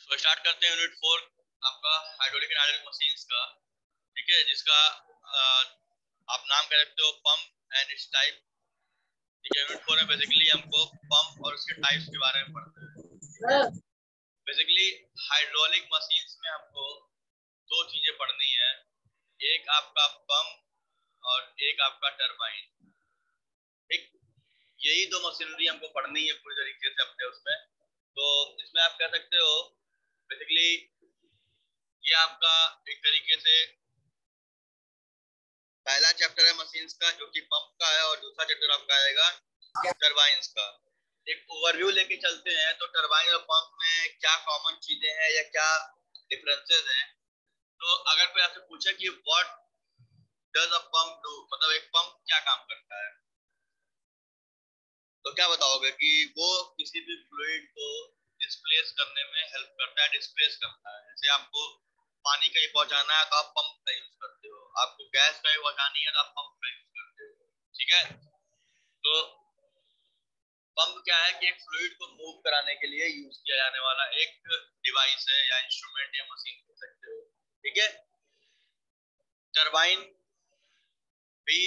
तो स्टार्ट करते हैं यूनिट 4 आपका हाइड्रोलिक एंड हाइड्रोलिक मशीन्स का। ठीक है, जिसका आप नाम कह सकते हो पंप एंड इट्स टाइप। ठीक है, यूनिट 4 में बेसिकली हमको पंप और उसके टाइप्स के बारे में पढ़ना है। बेसिकली हाइड्रोलिक मशीन्स में आपको दो चीजें पढ़नी है, एक आपका पंप और एक आपका टरबाइन। ठीक, यही दो मशीनरी हमको पढ़नी है पूरी तरीके से अपने उसमें। तो इसमें आप कह सकते हो बेसिकली ये आपका एक तरीके से पहला चैप्टर है मशीन्स का जो कि पंप का है, और दूसरा चैप्टर आपका आएगा टरबाइंस का। एक ओवरव्यू लेके चलते हैं तो टरबाइन और पंप में क्या कॉमन चीजें हैं या क्या डिफरेंसेस हैं। तो अगर कोई आपसे पूछे कि what does a pump do, मतलब एक पंप क्या काम करता है, तो क्या बताओगे कि वो किसी भी फ्लूइड को डिस्प्लेस करने में हेल्प करता है, डिस्प्लेस करता है। जैसे आपको पानी कहीं पहुंचाना है तो आप पंप का यूज करते हो, आपको गैस कहीं पहुंचानी है तो आप पंप का यूज करते हो। ठीक है, तो पंप क्या है कि एक फ्लूइड को मूव कराने के लिए यूज किया जाने वाला एक डिवाइस है या इंस्ट्रूमेंट या मशीन कह सकते हो। ठीक है, टरबाइन भी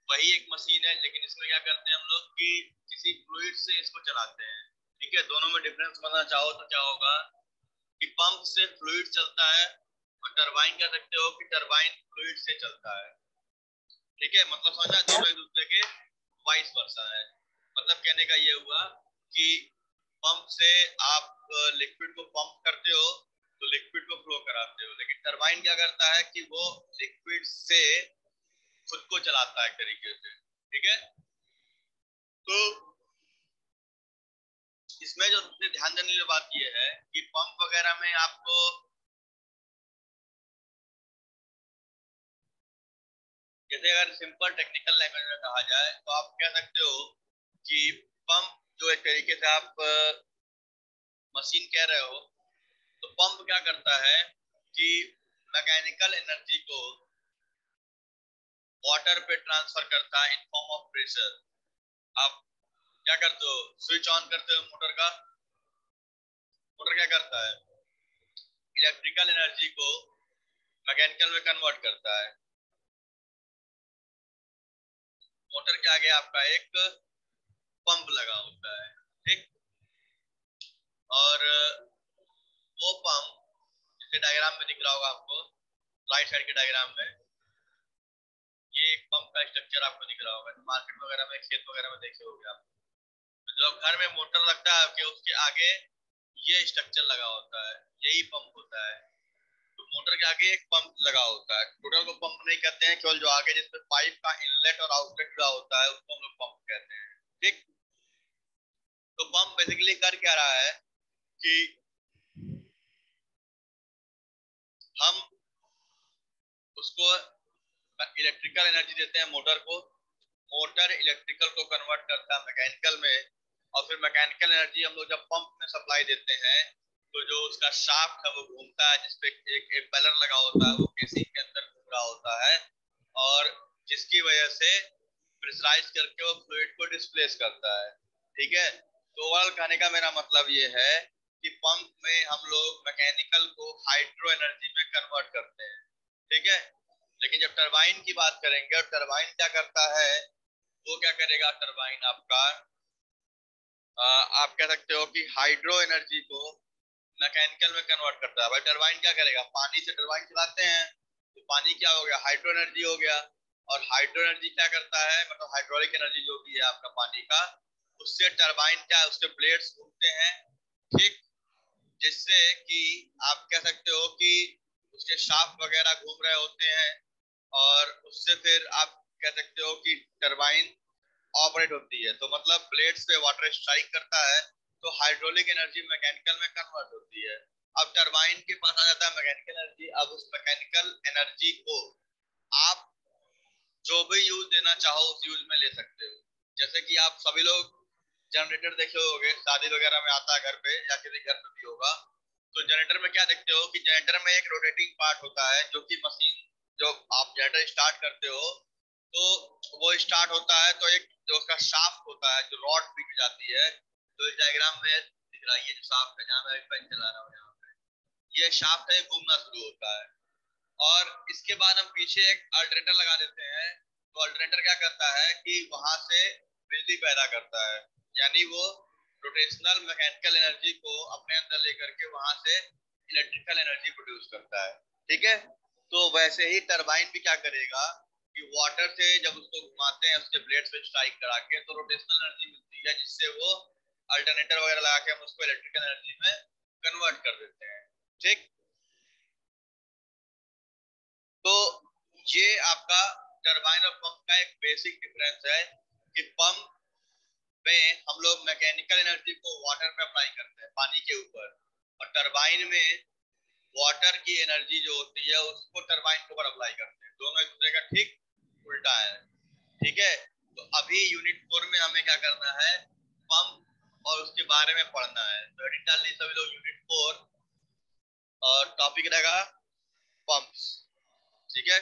वही एक मशीन है, लेकिन इसमें क्या करते हैं हम लोग कि किसी फ्लूइड से इसको चलाते हैं। ठीक है, दोनों में डिफरेंस समझना चाहो तो क्या होगा कि पंप से फ्लूइड चलता है और टरबाइन कह सकते हो कि टरबाइन फ्लूइड से चलता है। ठीक है, मतलब समझना दोनों एक दूसरे के वाइस वर्सा है। मतलब कहने का ये हुआ कि पंप से आप लिक्विड को पंप करते हो तो लिक्विड को फ्लो कराते हो, लेकिन टरबाइन क्या करता है कि वो लिक्विड से खुद को चलाता है एक तरीके से। ठीक है, तो इसमें जो सबसे ध्यान देने वाली बात यह है कि पंप वगैरह में आपको जैसे अगर सिंपल टेक्निकल लैंग्वेज में कहा जाए तो आप कह सकते हो कि पंप जो एक तरीके से आप मशीन कह रहे हो, तो पंप क्या करता है कि मैकेनिकल एनर्जी को वाटर पे ट्रांसफर करता है इन फॉर्म ऑफ प्रेशर। आप क्या करते हो, स्विच ऑन करते हो मोटर का, मोटर क्या करता है इलेक्ट्रिकल एनर्जी को मैकेनिकल में कन्वर्ट करता है। मोटर के आगे आपका एक पंप लगा होता है। ठीक, और वो पंप जैसे डायग्राम में दिख रहा होगा आपको, राइट साइड के डायग्राम में ये एक पंप का स्ट्रक्चर आपको दिख रहा होगा। मार्केट वगैरह में, खेत वगैरह में देखे होंगे आप। तो जब घर में मोटर लगता है कि उसके आगे ये स्ट्रक्चर लगा होता है, यही पंप होता है। तो मोटर के आगे एक पंप लगा होता है। मोटर को पंप नहीं कहते हैं, केवल जो आगे जिसमें पाइप का इनलेट और आउटलेट जुड़ा होता है उसको हम लोग पंप कहते हैं। ठीक, तो पंप बेसिकली कर क्या रहा है कि हम उसको इलेक्ट्रिकल एनर्जी देते हैं मोटर को, मोटर इलेक्ट्रिकल को कन्वर्ट करता है मैकेनिकल में, और फिर मैकेनिकल एनर्जी हम लोग जब पंप में सप्लाई देते हैं तो जो उसका शाफ्ट है वो घूमता है, जिसपे एक इम्पेलर लगा होता है, वो केसिंग के अंदर घूम रहा होता है, और जिसकी वजह से प्रेशराइज करके वो फ्लूइड को डिस्प्लेस करता है। ठीक है, तो ओवरऑल कहने का मेरा मतलब ये है कि पंप में हम लोग मैकेनिकल को हाइड्रो एनर्जी में कन्वर्ट करते हैं। ठीक है, लेकिन जब टरबाइन की बात करेंगे और टरबाइन क्या करता है, वो क्या करेगा टरबाइन आपका आप कह सकते हो कि हाइड्रो एनर्जी को मैकेनिकल में कन्वर्ट करता है। भाई टरबाइन क्या करेगा, पानी से टरबाइन चलाते हैं तो पानी क्या हो गया, हाइड्रो एनर्जी हो गया। और हाइड्रो एनर्जी क्या करता है, मतलब हाइड्रोलिक एनर्जी जो भी है आपका पानी का, उससे टरबाइन क्या, उसके ब्लेड्स घूमते हैं। ठीक, जिससे कि आप कह सकते हो कि उसके शाफ्ट वगैरह घूम रहे होते हैं, और उससे फिर आप कह सकते हो कि टरबाइन ऑपरेट होती है। तो मतलब ब्लेड्स पे वाटर स्ट्राइक करता है तो हाइड्रोलिक एनर्जी मैकेनिकल में कन्वर्ट होती है। अब टरबाइन के पास आ जाता है मैकेनिकल एनर्जी। अब उस मैकेनिकल एनर्जी को आप जो भी यूज देना चाहो उस यूज में ले सकते हो। जैसे कि आप सभी लोग जनरेटर देखे होंगे, शादी वगैरह में आता है घर पे या किसी घर पे भी होगा, तो जनरेटर में क्या देखते हो कि जनरेटर में एक रोटेटिंग पार्ट होता है जो कि मशीन, जो आप जनरेटर स्टार्ट करते हो तो वो स्टार्ट होता है तो एक जो उसका शाफ्ट होता है, जो रॉड पिक जाती है, तो इस डायग्राम में दिख रहा है ये जो शाफ्ट है जहां मैं पेन चला रहा हूँ यहाँ पे। ये शाफ्ट है घूमना शुरू होता है। और इसके बाद हम पीछे एक अल्टरनेटर लगा देते हैं। तो अल्टरनेटर क्या करता है कि वहां से बिजली पैदा करता है, यानी वो रोटेशनल मैकेनिकल एनर्जी को अपने अंदर लेकर के वहां से इलेक्ट्रिकल एनर्जी प्रोड्यूस करता है। ठीक है। तो वैसे ही टरबाइन भी क्या करेगा कि वाटर से जब उसको घुमाते हैं उसके ब्लेड पे स्ट्राइक करा के, तो रोटेशनल एनर्जी मिलती है, जिससे वो अल्टरनेटर वगैरह लगा के हम उसको इलेक्ट्रिकल एनर्जी में कन्वर्ट कर देते हैं। ठीक। तो ये आपका टरबाइन और पंप का एक बेसिक डिफरेंस है कि पंप में हम लोग मैकेनिकल एनर्जी को वाटर पे अप्लाई करते हैं, पानी के ऊपर, और टरबाइन में वाटर की एनर्जी जो होती है उसको टरबाइन के ऊपर अप्लाई करते हैं। दोनों एक दूसरे का ठीक उल्टा है। ठीक है। तो अभी यूनिट 4 में हमें क्या करना है, पंप और उसके बारे में पढ़ना है। तो एडिट डाल ली सभी लोग यूनिट 4, और टॉपिक रहेगा पंप्स। ठीक है।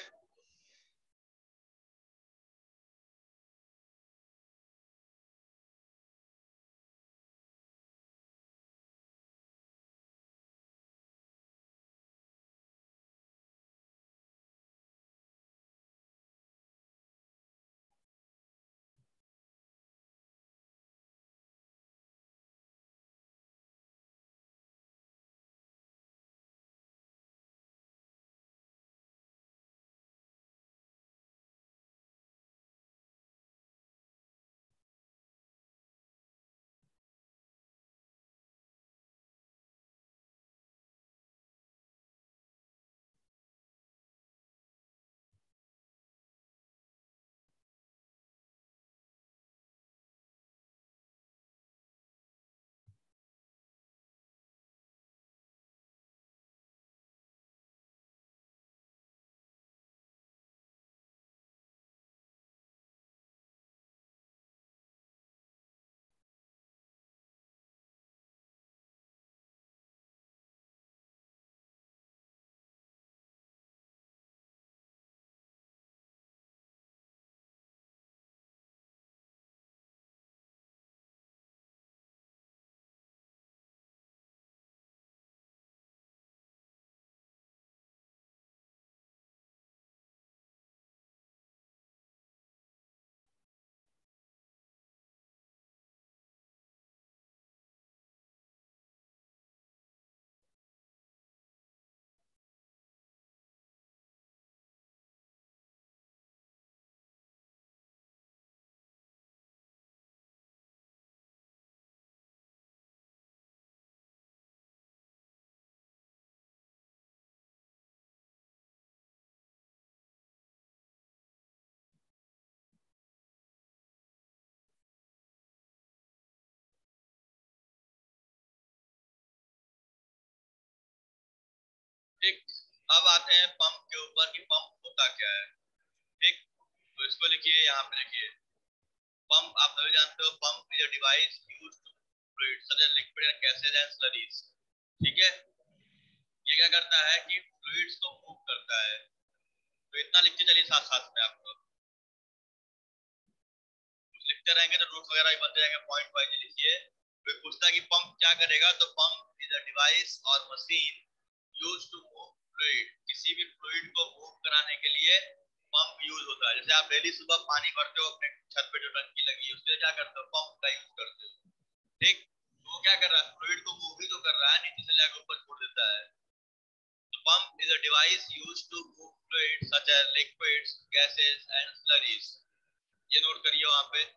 ठीक। अब आते हैं पंप के ऊपर कि पंप होता क्या है। ठीक। तो इसको लिखिए, यहाँ पे लिखिए, पंप आप सभी जानते हो, pump is a device used to fluid such as liquid and gases and slurries. ठीक है। ये क्या करता है कि फ्लूइड्स को मूव करता है। तो इतना लिखते चलिए साथ साथ में आपको, कुछ लिखते रहेंगे तो नोट्स वगैरह भी बनते रहेंगे, पॉइंट वाइज लिखिए। फिर पूछता है कि पंप क्या करेगा, तो पंप इज अ डिवाइस और machine use to move fluid, किसी भी फ्लूइड को मूव कराने के लिए पंप यूज होता है। जैसे आप डेली सुबह पानी भरते हो अपने छत पे जो टंकी लगी है, उसके लिए क्या करते हो, पंप का यूज करते हो। ठीक। तो वो क्या कर रहा है, फ्लूइड को मूव ही तो कर रहा है, नीचे से लेकर ऊपर छोड़ देता है। तो pump is a device use to move fluid such as liquids gases and slurries. ये नोट करिए वहां पे।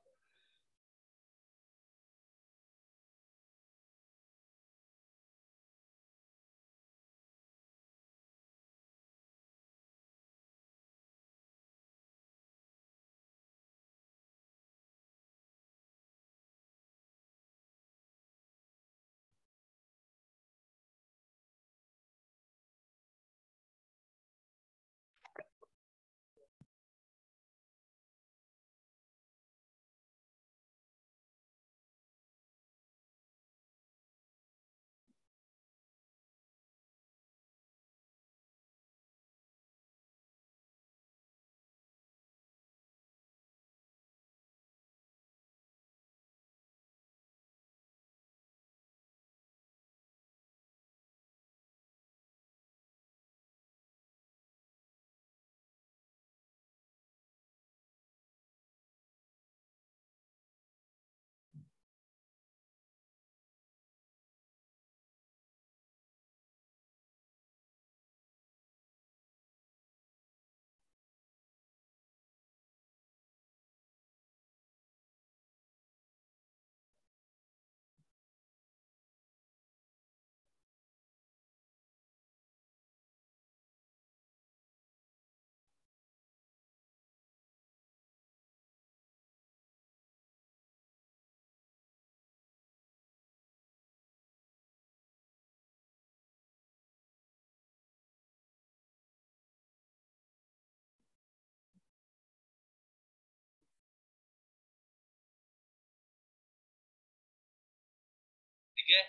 ठीक है।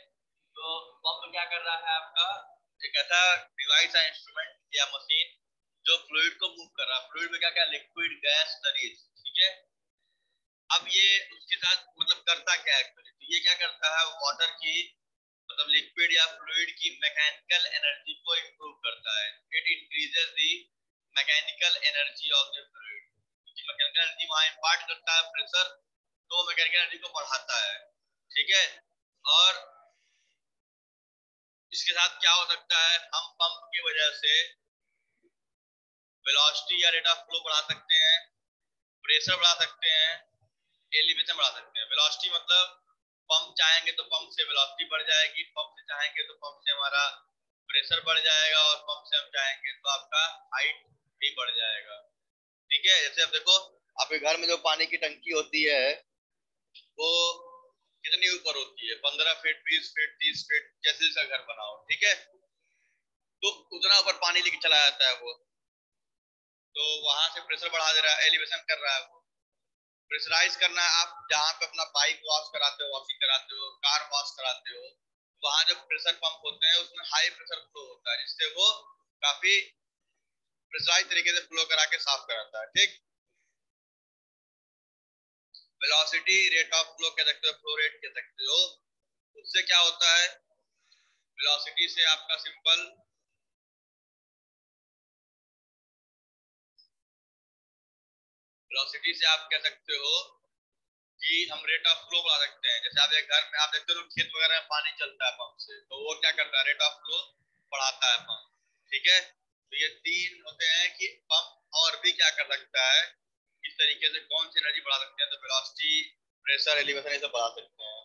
तो पंप क्या कर रहा है आपका, एक ऐसा डिवाइस है, इंस्ट्रूमेंट या मशीन जो फ्लूइड को मूव कर रहा है। फ्लूइड में क्या क्या, लिक्विड, गैस, सॉलिड, ठीक है। अब ये उसके साथ मतलब करता क्या है, तो ये क्या करता है, वाटर की मतलब लिक्विड या फ्लूइड की मैकेनिकल एनर्जी को इंप्रूव करता है। It increases the mechanical energy of the fluid, क्योंकि मैकेनिकल एनर्जी वहां इंपार्ट करता है प्रेशर, तो मैकेनिकल एनर्जी को बढ़ाता है, ठीक है। और इसके साथ क्या हो सकता है, हम पंप की वजह से वेलोसिटी या रेट ऑफ फ्लो बढ़ा सकते हैं, प्रेशर बढ़ा सकते हैं, एलिवेशन बढ़ा सकते हैं। वेलोसिटी मतलब पंप चाहेंगे तो पंप से वेलोसिटी बढ़ जाएगी, पंप से चाहेंगे तो पंप से हमारा प्रेशर बढ़ जाएगा, और पंप से हम चाहेंगे तो आपका हाइट भी बढ़ जाएगा, ठीक है। जैसे अब देखो, आपके घर में जो पानी की टंकी होती है वो कितनी ऊपर होती है, 15 फीट, 20 फीट, 30 फीट, जैसे जिसका घर बनाओ, ठीक है। तो उतना ऊपर पानी लेके चला जाता है वो, तो वहां से प्रेशर बढ़ा दे रहा है, एलिवेशन कर रहा है वो। प्रेशराइज करना है, आप जहाँ पे अपना बाइक वॉश कराते हो, वॉशिंग कराते हो, कार वॉश कराते हो, वहां जो प्रेशर पंप होते हैं उसमें हाई प्रेशर फ्लो होता है, जिससे वो काफी प्रेशराइज तरीके से फ्लो करा के साफ कराता है, ठीक। वेलोसिटी, रेट ऑफ फ्लो कह सकते हो, फ्लो रेट कह सकते हो। उससे क्या होता है, वेलोसिटी से आपका सिंपल, वेलोसिटी से आप कह सकते हो कि हम रेट ऑफ फ्लो बढ़ा सकते हैं। जैसे आप एक घर में आप देखते हो खेत वगैरह में पानी चलता है पंप से, तो वो क्या करता है, रेट ऑफ फ्लो बढ़ाता है पंप, ठीक है। तो ये तीन होते हैं कि पंप और भी क्या कर सकता है, इस तरीके से कौन सी एनर्जी बढ़ा सकते हैं, तो वेलोसिटी, प्रेशर, एलिवेशन, ये सब बढ़ा सकते हैं।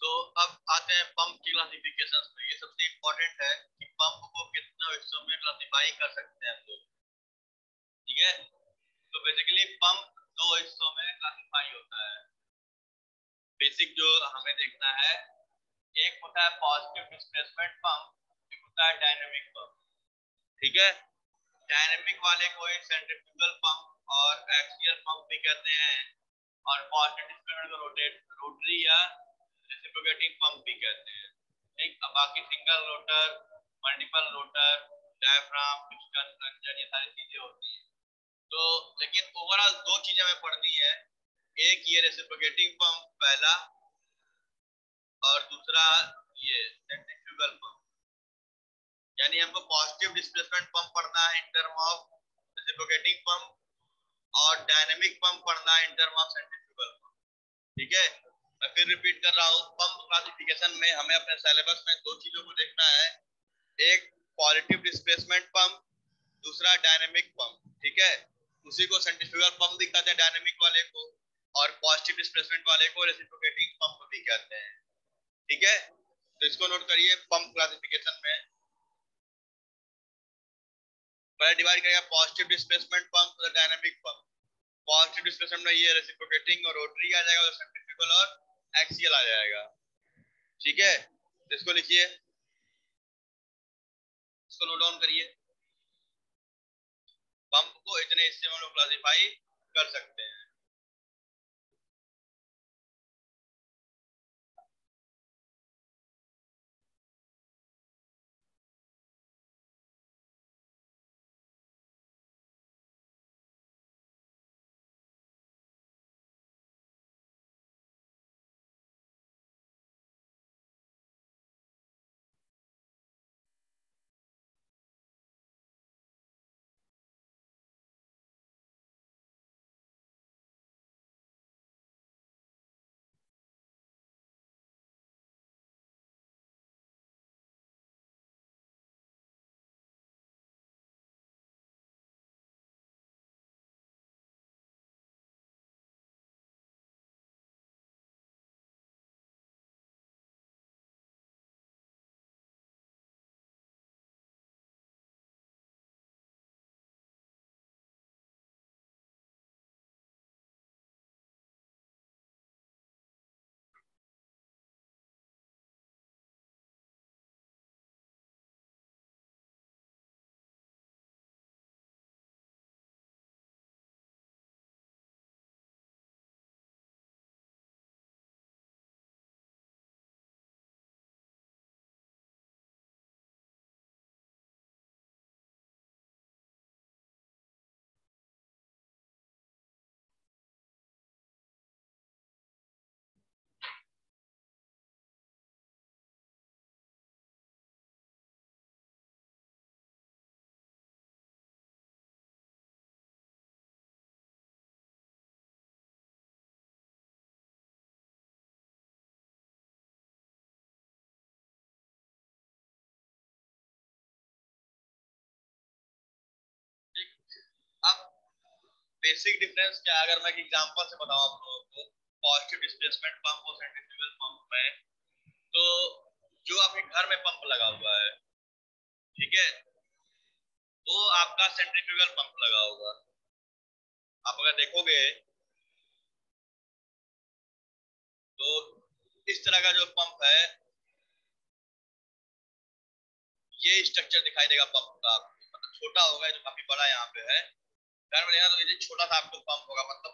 तो अब आते हैं पंप की क्लासिफिकेशन में। ये सबसे इम्पोर्टेंट है कि पंप को कितना हिस्सों में क्लासिफाई कर सकते हैं हम लोग, ठीक है। तो बेसिकली पंप दो हिस्सों में क्लासिफाई होता है। बेसिक जो हमें देखना है, एक होता है पॉजिटिव डिस्प्लेसमेंट पंप, एक होता है डायनेमिक पंप, ठीक है। डायनेमिक वाले को सेंट्रीफ्यूगल पंप और एक्सियल पंप भी कहते हैं, और पॉजिटिव डिस्प्लेसमेंट को रोटरी या रेसिप्रोकेटिंग पंप भी कहते हैं, ठीक। अब बाकी single rotor, multiple rotor, diaphragm, piston, plunger, ये सारी चीजें होती हैं। तो लेकिन ओवरऑल दो चीजें हमें पढ़नी है, एक ये रेसिप्रोकेटिंग पंप पहला, और दूसरा ये सेंट्रीफ्यूगल पंप। यानी हमको पॉजिटिव डिस्प्लेसमेंट पंप पढ़ना है in term of reciprocating pump, और डायनेमिक पंप पढ़ना है in term of centrifugal pump, ठीक है। मैं फिर रिपीट कर रहा हूँ, पंप क्लासिफिकेशन में हमें अपने सिलेबस में दो चीजों को देखना है। एक पॉजिटिव डिस्प्लेसमेंट पंप, दूसरा डायनेमिक पंप। ठीक है, उसी को सेंट्रीफ्यूगल पंप भी कहते हैं डायनेमिक वाले को, और पॉजिटिव डिस्प्लेसमेंट वाले को रेसिप्रोकेटिंग पंप भी कहते हैं। ठीक है, तो इसको नोट करिए। पंप क्लासिफिकेशन में पहले डिवाइड करेगा पॉजिटिव डिस्प्लेसमेंट पंप और डायनेमिक पंप। पॉजिटिव डिस्प्लेसमेंट में ये रेसिप्रोकेटिंग और रोटरी आ जाएगा, और सेंट्रीफ्यूगल और एक्सियल आ जाएगा। ठीक है, तो इसको लिखिए, इसको नोट डाउन करिए। पंप को इतने हिस्से में हम लोग क्लासिफाई कर सकते हैं। अब बेसिक डिफरेंस क्या है, अगर मैं एक एग्जांपल से बताऊं आप लोगों को, पॉजिटिव डिस्प्लेसमेंट पंप और सेंट्रीफ्यूगल पंप में, तो जो आपके घर में पंप लगा हुआ है, ठीक है, वो आपका सेंट्रीफ्यूगल पंप लगा होगा। आप अगर देखोगे तो इस तरह का जो पंप है, ये स्ट्रक्चर दिखाई देगा पंप का आपको, मतलब छोटा होगा, जो काफी बड़ा यहाँ पे है। घर में देखा तो ये छोटा सा आपको पंप होगा, मतलब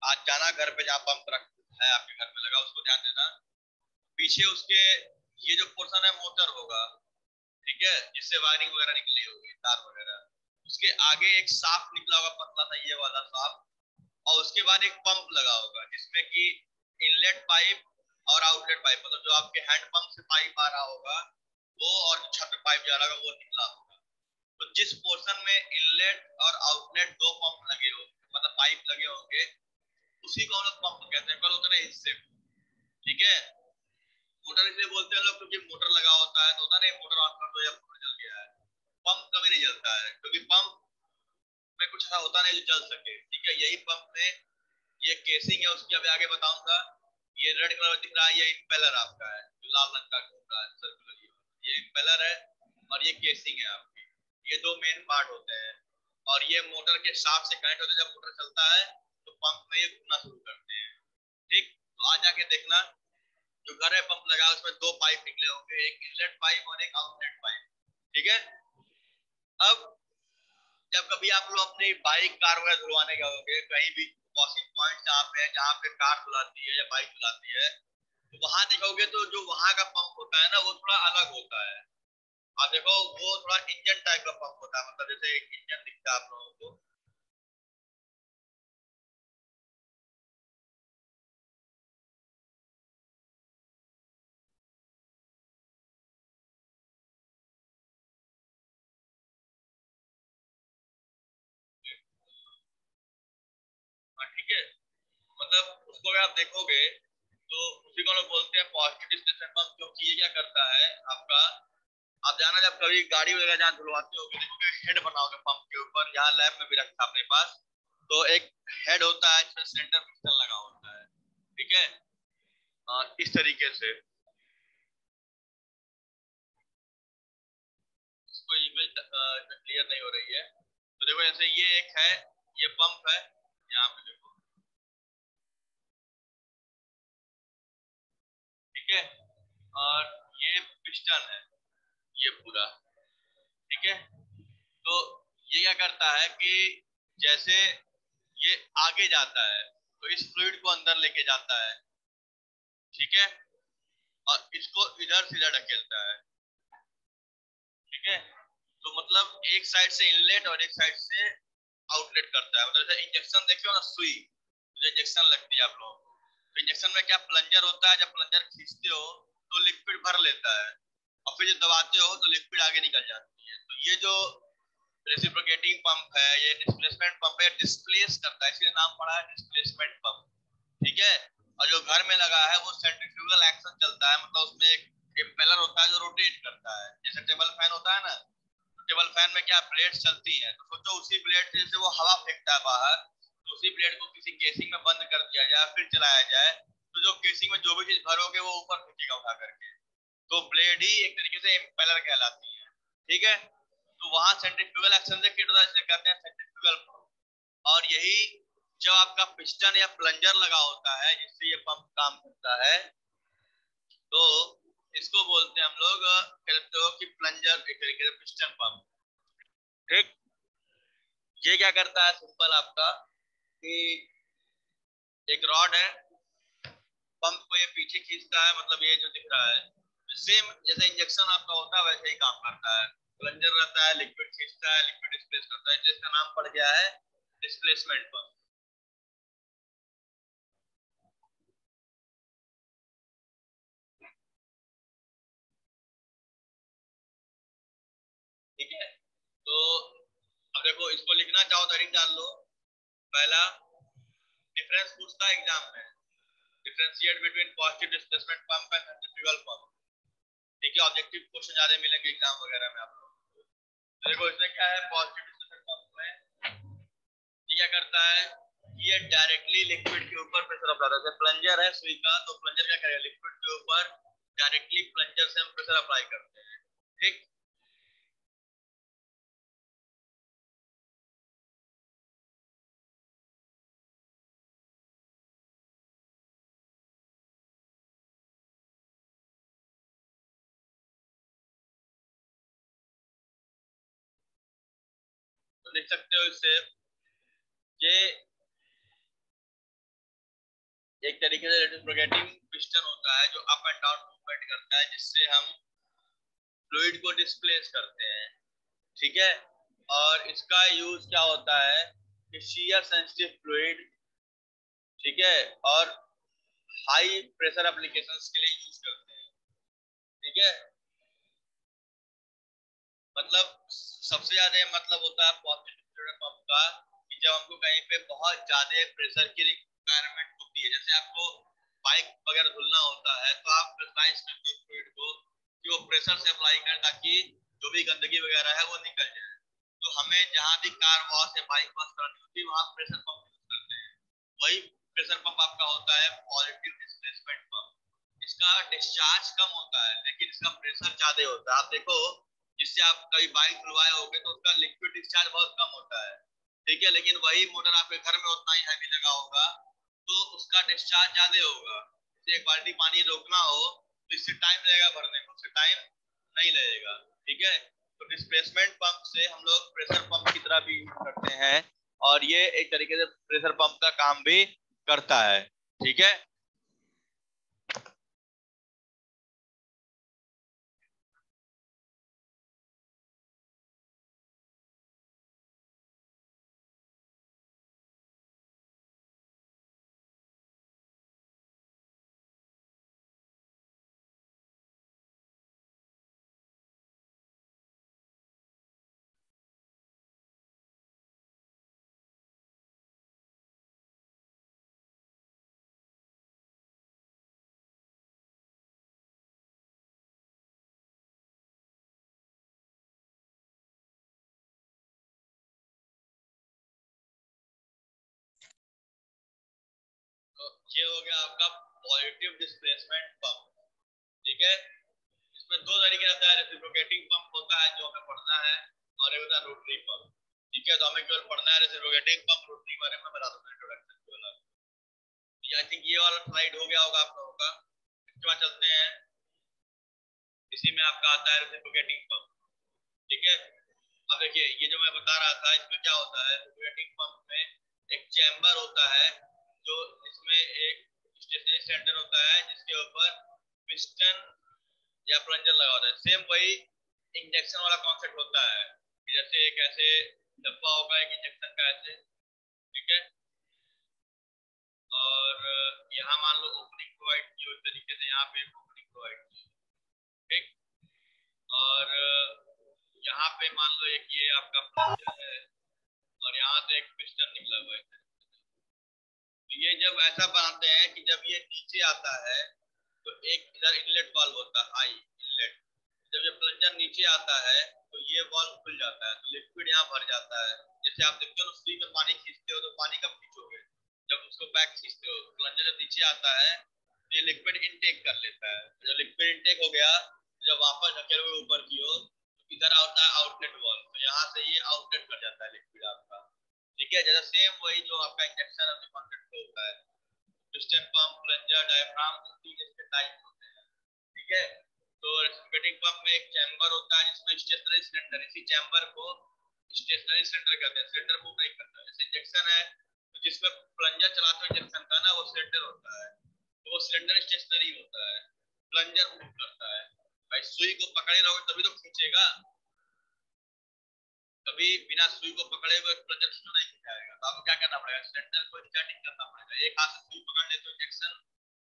आज जाना घर पे जहाँ पंप रख है आपके घर में लगा, उसको ध्यान देना, पीछे उसके ये जो पोर्शन है मोटर होगा, ठीक है, जिससे वायरिंग वगैरह निकली होगी, तार वगैरह। उसके आगे एक शाफ्ट निकला होगा पतला सा, ये वाला शाफ्ट, और उसके बाद एक पंप लगा होगा, जिसमें कि इनलेट पाइप और आउटलेट पाइप, मतलब जो आपके हैंड पंप से पाइप आ रहा होगा वो, और छत पाइप जा रहा होगा वो निकला होगा। तो जिस पोर्शन में इनलेट और आउटलेट दो पंप लगे हो, मतलब पाइप लगे होंगे, उसी को हम लोग पंप कहते हैं, पर उतने हिस्से में। ठीक है, मोटर इसलिए बोलते हैं लोग क्योंकि मोटर लगा होता है, तो होता नहीं मोटर ऑन कर दो या मोटर जल गया है। पंप कभी नहीं जलता है, क्योंकि पंप में कुछ ऐसा होता नहीं जो जल सके। ठीक है, यही पंप में ये केसिंग है उसकी, अभी आगे बताऊंगा। ये रेड कलर दिख रहा है, ये इम्पेलर आपका है, जो लाल रंग का घूम रहा है सर्कुलर, ये इम्पेलर है, और ये केसिंग है आपकी। ये दो मेन पार्ट होते हैं, और ये मोटर के शाफ्ट से कनेक्ट होते हैं। जब मोटर चलता है तो पंप में ये घूमना शुरू करते हैं। ठीक, तो आज जाके देखना, जो घर है पंप लगा उसमें दो पाइप निकले होंगे, एक इनलेट पाइप और एक आउटलेट पाइप। ठीक है, अब जब कभी आप लोग अपनी बाइक कार वगैरह धुलवाने जाओगे, कहीं भी वॉशिंग पॉइंट जहाँ पे है, जहाँ पे कार धुलाती है या बाइक धुलाती है, तो वहां देखोगे तो जो वहां का पंप होता है ना, वो थोड़ा अलग होता है। आप देखो, वो थोड़ा इंजन टाइप का पंप होता है, मतलब जैसे एक इंजन दिखता है आप लोगों को। हाँ, ठीक है, मतलब उसको अगर आप देखोगे तो उसी को लोग बोलते हैं पॉजिटिव डिस्प्लेसमेंट पंप, क्योंकि ये क्या करता है आपका, आप जाना जब कभी गाड़ी वगैरह जहाँ धुलवाते होगे देखोगे हेड बना होगा पंप के ऊपर, यहाँ लैब में भी रखा अपने पास, तो एक हेड होता है जिसमें सिलेंडर पिस्टन लगा होता है, ठीक है। इस तरीके से इसको इमेज क्लियर नहीं हो रही है, तो देखो जैसे ये एक है, ये पंप है, यहाँ पे देखो, ठीक है, और ये पिस्टन है, ये पूरा, ठीक है। तो ये क्या करता है कि जैसे ये आगे जाता है तो इस फ्लूइड को अंदर लेके जाता है, ठीक है, और इसको इधर से इधर ढकेलता है, ठीक है। तो मतलब एक साइड से इनलेट और एक साइड से आउटलेट करता है, मतलब जैसे इंजेक्शन देखते हो ना, सुई जो इंजेक्शन लगती है आप लोगों को, तो इंजेक्शन में क्या प्लंजर होता है, जब प्लंजर खींचते हो तो लिक्विड भर लेता है, और फिर जब दबाते हो तो लिक्विड आगे निकल जाती है। तो ये जो रेसिप्रोकेटिंग पंप है, ये डिस्प्लेसमेंट पंप है, डिस्प्लेस करता है, इसलिए नाम पड़ा है डिस्प्लेसमेंट पंप, ठीक है। और जो घर में लगा है वो सेंट्रीफ्यूगल एक्शन चलता है, मतलब उसमें एक इम्पेलर होता है जो रोटेट करता है, जैसे टेबल फैन होता है ना, तो टेबल फैन में क्या ब्लेड्स चलती हैं, तो सोचो उसी ब्लेड से जैसे वो हवा फेंकता है बाहर, तो उसी ब्लेड को किसी केसिंग में बंद कर दिया जाए फिर चलाया जाए, तो जो केसिंग में जो भी चीज भरोगे वो ऊपर फेंकेगा उठा करके, तो ब्लेड ही एक तरीके से इम्पेलर कहलाती है, ठीक है। तो वहां सेंट्रीफ्यूगल एक्शन से किट होता है, इसे कहते हैं सेंट्रीफ्यूगल पंप। और यही जब आपका पिस्टन या प्लंजर लगा होता है जिससे ये पंप काम करता है, तो इसको बोलते हैं हम लोग, कहते हो कि प्लंजर एक तरीके से पिस्टन पंप, ठीक। ये क्या करता है सिंपल आपका कि एक रॉड है, पंप को ये पीछे खींचता है, मतलब ये जो दिख रहा है सेम जैसे इंजेक्शन आपका होता है वैसे ही काम करता है, प्लंजर रहता है, लिक्विड खींचता है, लिक्विड डिस्प्लेस करता है, जिसका नाम पड़ गया है डिस्प्लेसमेंट पंप, ठीक है। तो अब देखो इसको लिखना चाहो तो हेडिंग डाल लो, पहला डिफरेंस पूछता है एग्जाम में, differentiate between positive displacement pump and centrifugal pump, ठीक है, ऑब्जेक्टिव क्वेश्चन ज्यादा मिलेंगे एग्जाम वगैरह में आप लोग को। तो देखो इसमें क्या है, पॉजिटिव डिस्प्लेसमेंट पंप में ये क्या करता है, ये डायरेक्टली लिक्विड के ऊपर प्रेशर अप्लाई करता है, प्लंजर है सुई का, तो प्लंजर क्या करेगा, लिक्विड के ऊपर डायरेक्टली प्लंजर से हम प्रेशर अप्लाई करते हैं, ठीक। तो लिख सकते हो इससे, ये एक तरीके से रेसिप्रोकेटिंग पिस्टन होता है जो अप एंड डाउन मूवमेंट करता है, जिससे हम फ्लूइड को डिस्प्लेस करते हैं, ठीक है। और इसका यूज क्या होता है कि शियर सेंसिटिव फ्लूइड, ठीक है, और हाई प्रेशर एप्लीकेशंस के लिए यूज करते हैं, ठीक है। मतलब सबसे ज्यादा मतलब होता है पॉजिटिव पंप का कि जब हमको कहीं पे बहुत ज्यादा प्रेशर की रिक्वायरमेंट होती है, जैसे आपको बाइक वगैरह धुलना होता है तो आप प्रेशराइज करते हो फ्लूइड को कि वो प्रेशर से अप्लाई करें ताकि जो भी गंदगी वगैरह है वो निकल जाए, तो हमें जहां भी कार वॉश या बाइक वॉश करनी होती है वहां प्रेशर पंप यूज करते हैं, वही प्रेशर पंप आपका होता है पॉजिटिव डिस्प्लेसमेंट पंप। इसका डिस्चार्ज कम होता है लेकिन इसका प्रेशर ज्यादा होता है, आप देखो जिससे आप कभी बाइक धुलवाए होगे तो उसका लिक्विड डिस्चार्ज बहुत कम होता है, ठीक है, लेकिन वही मोटर आपके घर में उतना ही हैवी लगा होगा तो उसका डिस्चार्ज ज्यादा होगा, जैसे एक बाल्टी पानी रोकना हो तो इससे टाइम लगेगा भरने में, उससे टाइम नहीं लगेगा, ठीक है। तो डिस्प्लेसमेंट पंप से हम लोग प्रेशर पंप की तरह भी यूज करते हैं, और ये एक तरीके से प्रेशर पंप का काम भी करता है, ठीक है। तो ये हो गया आपका पॉजिटिव डिस्प्लेसमेंट पंप। ठीक है, इसमें दो तरीके रहता है, रेसिप्रोकेटिंग पंप होता है जो हमें पढ़ना है, और एक होता है रोटरी पंप। ठीक है, तो हमें केवल पढ़ना है रेसिप्रोकेटिंग पंप, रोटरी के बारे में बता दूं इंट्रोडक्शन। आई थिंक ये वाला स्लाइड हो गया होगा आप लोगों का। इसके बाद चलते हैं, इसी में आपका आता है रेसिप्रोकेटिंग पंप। ठीक है, अब देखिए ये जो मैं बता रहा था, इसमें क्या होता है, रेसिप्रोकेटिंग पंप में एक चैम्बर होता है, जो इसमें एक स्टेशनरी सेंटर होता है जिसके ऊपर पिस्टन या प्लंजर लगा होता है। सेम वही इंजेक्शन वाला कॉन्सेप्ट होता है, जैसे एक ऐसे डब्बा होगा एक इंजेक्शन का ऐसे। ठीक है, और यहाँ मान लो ओपनिंग प्रोवाइड की उस तरीके से, यहाँ पे ओपनिंग प्रोवाइड की। ठीक, और यहाँ पे मान लो एक ये आपका प्लंजर है, और यहाँ से एक पिस्टन निकला हुआ है। तो ये जब ऐसा बनाते हैं कि जब ये नीचे आता है तो एक इधर इनलेट वाल्व होता है, आई इनलेट। जब ये प्लंजर नीचे आता है तो ये वाल्व खुल जाता है, तो लिक्विड यहाँ भर जाता है। जैसे आप देखते हो सुई में पानी खींचते हो तो पानी कब खींचोगे, जब उसको बैक खींचते हो। प्लंजर जब नीचे आता है तो ये लिक्विड इनटेक कर लेता है। जब लिक्विड इनटेक हो गया, जब वापस ढकेलोगे ऊपर की ओर, तो इधर आता है आउटलेट वाल्व, तो यहाँ से ये आउटलेट कर जाता है लिक्विड आपका। ठीक है, जैसे सेम वही जो आपका इंजेक्शन अभी कॉन्सेप्ट होता है, पिस्टन पंप, प्लंजर, डायफ्राम, तीन इसके टाइप होते हैं। ठीक है, तो रेसिप्रोकेटिंग पंप में एक चैम्बर होता है जिसमें स्टेशनरी सिलेंडर, इसी चैम्बर को स्टेशनरी सिलेंडर कहते हैं। सिलेंडर मूव नहीं करता, जैसे इंजेक्शन है तो जिसमें प्लंजर चलाते हो इंजेक्शन का ना, वो सिलेंडर होता है, तो वो सिलेंडर स्टेशनरी होता है। प्लंजर मूव करता है। भाई सुई को पकड़े रहोगे तभी तो खींचेगा, कभी बिना सुई को पकड़े हुए प्लंजर क्यों नहीं खिंचाएगा। तो आपको क्या करना पड़ेगा, सिलेंडर को स्टार्टिंग करना पड़ेगा। एक हाथ से सुई पकड़ लेते हो इंजेक्शन,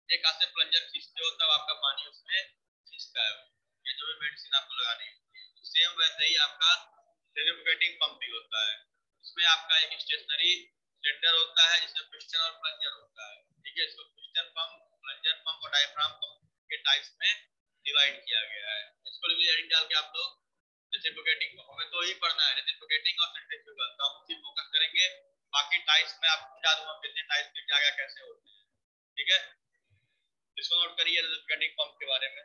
एक हाथ से प्लंजर खींचते हो, तब आपका पानी उसमें खींचता है, ये जो भी मेडिसिन आपको लगानी होती है। तो सेम वैसे ही आपका रेसिप्रोकेटिंग पंप भी होता है। इसमें आपका एक स्टेशनरी सिलेंडर होता है जिसमें पिस्टन और प्लंजर होता है। ठीक है, इसको पिस्टन पंप, प्लंजर पंप और डायफ्राम पंप के टाइप्स में डिवाइड किया गया है। इसको भी हेडिंग डाल के आप लोग, रेसिप्रोकेटिंग हमें तो ही पढ़ना है, रेसिप्रोकेटिंग और सेंट्रीफ्यूगल, तो हम उसी फोकस करेंगे। बाकी टाइप्स में आपको बता दूंगा कितने टाइप्स के क्या क्या कैसे होते हैं। ठीक है, इसको नोट करिए रेसिप्रोकेटिंग पंप के बारे में।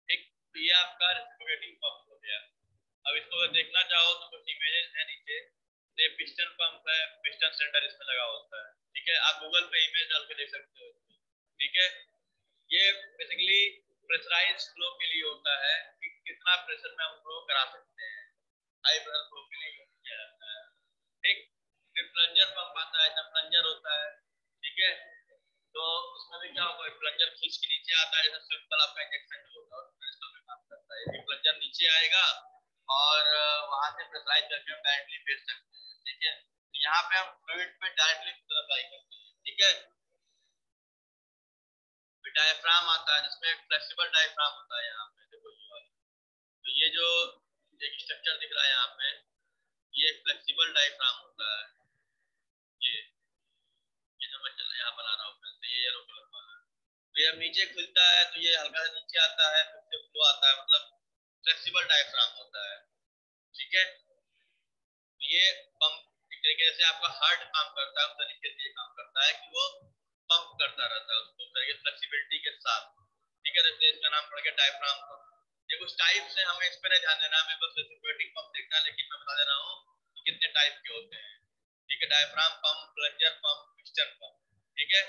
एक, तो ये आपका रेसिप्रोकेटिंग पंप हो गया। अब इसको अगर देखना चाहो तो कुछ इमेजेस है नीचे। ये पिस्टन पंप है, पिस्टन सिलेंडर इसमें लगा होता है। ठीक है, आप गूगल पे इमेज डाल के देख सकते हो। ठीक है, ये बेसिकली प्रेशराइज फ्लो के लिए होता है कि कितना प्रेशर में हम फ्लो करा सकते हैं। हाई प्रेशर फ्लो के लिए यूज किया जाता है। ठीक, फिर प्लंजर पंप आता है, जब प्लंजर होता है। ठीक है, तो उसमें भी क्या होगा, प्लंजर खींच के नीचे आता है, जैसे सिंपल आपका इंजेक्शन जो होगा प्रेशर में काम करता है। ये प्लंजर नीचे आएगा और वहां से प्रेशराइज करके हम डायरेक्टली भेज सकते हैं। ठीक है, तो यहाँ पे हम फ्लूइड पे डायरेक्टली अप्लाई करते हैं। ठीक है, डायफ्राम आता है जिसमें एक फ्लेक्सिबल डायफ्राम होता है। यहाँ पे देखो ये वाला, तो ये जो एक स्ट्रक्चर दिख रहा है यहाँ पे, ये फ्लेक्सिबल डायफ्राम होता है। ये ये जो मैं यहाँ बना रहा हूँ, ये येलो कलर वाला, तो ये नीचे खुलता है तो ये हल्का सा नीचे आता है, फिर से फ्लो आता है, मतलब फ्लेक्सिबल डायफ्राम होता है। ठीक है, तो ये पंप एक तरीके से आपका हार्ट काम करता है, उस तरीके से काम करता है कि वो पंप करता रहता है उसको फ्लेक्सिबिलिटी के साथ। ठीक है, तो इसलिए इसका नाम पड़ गया डायफ्राम पंप। ये कुछ टाइप से, हमें इस पर नहीं ध्यान देना, हमें बस रेसिप्रोकेटिंग पंप देखना है, लेकिन मैं बता दे रहा हूँ कि कितने टाइप के होते हैं। ठीक है, diaphragm pump, plunger pump, piston pump. ठीक है,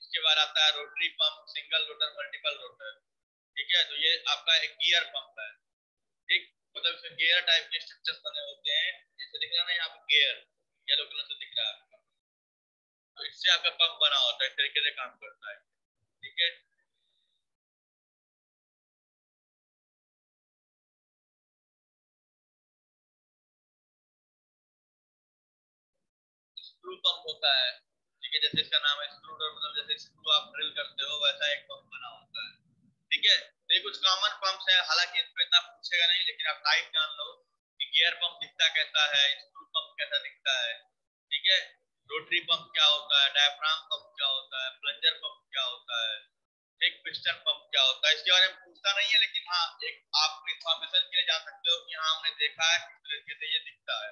उसके बाद आता है rotary pump, single rotor, multiple rotor. ठीक है, तो ये आपका एक गियर पंप है। ठीक, मतलब इसमें गियर टाइप के स्ट्रक्चर्स बने होते हैं, जैसे दिख रहा है ना यहाँ पे गियर येलो कलर से दिख रहा है आपका, तो इससे आपका पंप बना होता है, इस तरीके से काम करता है। ठीक है, स्क्रू पंप होता है। ठीक है, जैसे इसका नाम है स्क्रू, मतलब जैसे स्क्रू आप ड्रिल करते हो वैसा एक पंप बना होता है। ठीक है, तो ये कुछ कॉमन पंप्स है, हालांकि इस पे इतना पूछेगा नहीं, लेकिन आप टाइप जान लो कि गियर पंप दिखता कैसा है, स्क्रू पंप कैसा दिखता है। ठीक है, रोटरी पंप क्या होता है, डायफ्राम पंप क्या होता है, प्लंजर पंप क्या होता है, एक पिस्टन पंप क्या होता है। इसके बारे में पूछता नहीं है, लेकिन हाँ एक आप इंफॉर्मेशन के लिए जान सकते हो कि हाँ हमने देखा है किस तरीके से ये दिखता है।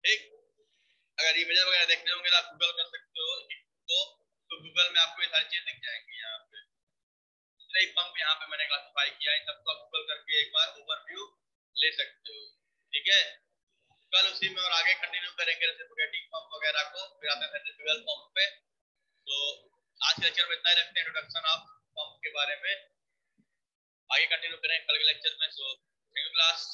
ठीक, अगर इमेज वगैरह देखने होंगे तो आप गूगल कर सकते हो, तो गूगल में आपको ये सारी चीजें दिख जाएंगी। यहाँ पे जितने पंप यहाँ पे मैंने क्लासिफाई किया है, सबको आप गूगल करके एक बार ओवरव्यू ले सकते हो। ठीक है, कल उसी में और आगे कंटिन्यू करेंगे रेसिप्रोकेटिंग पंप वगैरह को, फिर आते हैं सेंट्रीफ्यूगल पंप पे। तो आज के लेक्चर में इतना ही रखते हैं, इंट्रोडक्शन ऑफ पंप के बारे में। आगे कंटिन्यू करें कल के लेक्चर में। So thank you class.